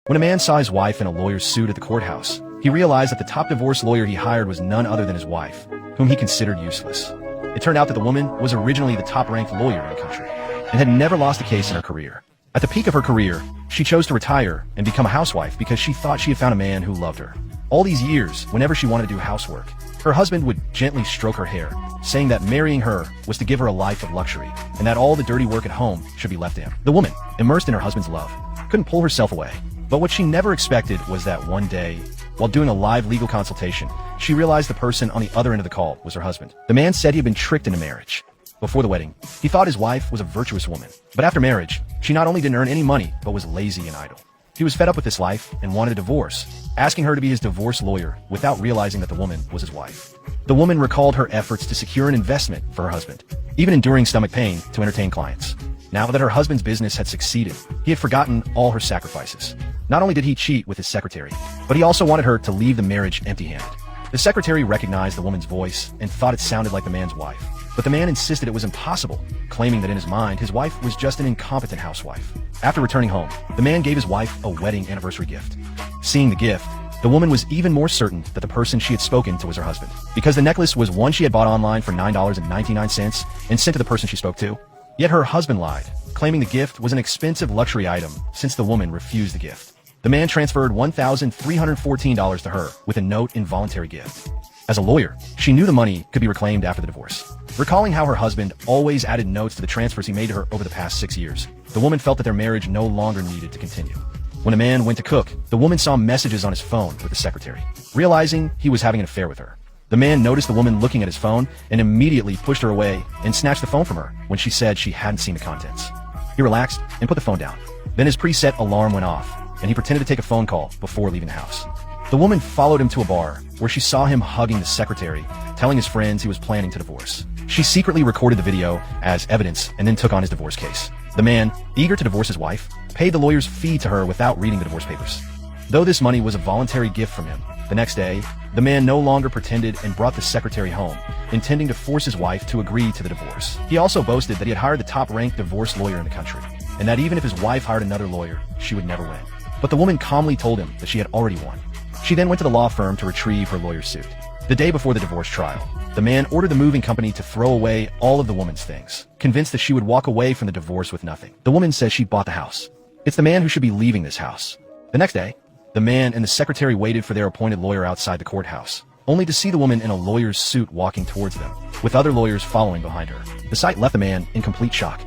When a man saw his wife in a lawyer's suit at the courthouse, he realized that the top divorce lawyer he hired was none other than his wife, whom he considered useless. It turned out that the woman was originally the top-ranked lawyer in the country, and had never lost a case in her career. At the peak of her career, she chose to retire and become a housewife because she thought she had found a man who loved her. All these years, whenever she wanted to do housework, her husband would gently stroke her hair, saying that marrying her was to give her a life of luxury, and that all the dirty work at home should be left to him. The woman, immersed in her husband's love, couldn't pull herself away. But what she never expected was that one day, while doing a live legal consultation, she realized the person on the other end of the call was her husband. The man said he had been tricked into marriage. Before the wedding, he thought his wife was a virtuous woman. But after marriage, she not only didn't earn any money, but was lazy and idle. He was fed up with this life and wanted a divorce, asking her to be his divorce lawyer without realizing that the woman was his wife. The woman recalled her efforts to secure an investment for her husband, even enduring stomach pain to entertain clients. Now that her husband's business had succeeded, he had forgotten all her sacrifices. Not only did he cheat with his secretary, but he also wanted her to leave the marriage empty-handed. The secretary recognized the woman's voice and thought it sounded like the man's wife. But the man insisted it was impossible, claiming that in his mind, his wife was just an incompetent housewife. After returning home, the man gave his wife a wedding anniversary gift. Seeing the gift, the woman was even more certain that the person she had spoken to was her husband, because the necklace was one she had bought online for $9.99 and sent to the person she spoke to. Yet her husband lied, claiming the gift was an expensive luxury item since the woman refused the gift. The man transferred $1,314 to her with a note in voluntary gift. As a lawyer, she knew the money could be reclaimed after the divorce. Recalling how her husband always added notes to the transfers he made to her over the past 6 years, the woman felt that their marriage no longer needed to continue. When a man went to cook, the woman saw messages on his phone with the secretary, realizing he was having an affair with her. The man noticed the woman looking at his phone and immediately pushed her away and snatched the phone from her when she said she hadn't seen the contents. He relaxed and put the phone down. Then his preset alarm went off, and he pretended to take a phone call before leaving the house. The woman followed him to a bar, where she saw him hugging the secretary, telling his friends he was planning to divorce. She secretly recorded the video as evidence and then took on his divorce case. The man, eager to divorce his wife, paid the lawyer's fee to her without reading the divorce papers. Though this money was a voluntary gift from him, the next day, the man no longer pretended and brought the secretary home, intending to force his wife to agree to the divorce. He also boasted that he had hired the top-ranked divorce lawyer in the country, and that even if his wife hired another lawyer, she would never win. But the woman calmly told him that she had already won. She then went to the law firm to retrieve her lawyer's suit. The day before the divorce trial, the man ordered the moving company to throw away all of the woman's things, convinced that she would walk away from the divorce with nothing. The woman says she bought the house. It's the man who should be leaving this house. The next day, the man and the secretary waited for their appointed lawyer outside the courthouse, only to see the woman in a lawyer's suit walking towards them, with other lawyers following behind her. The sight left the man in complete shock.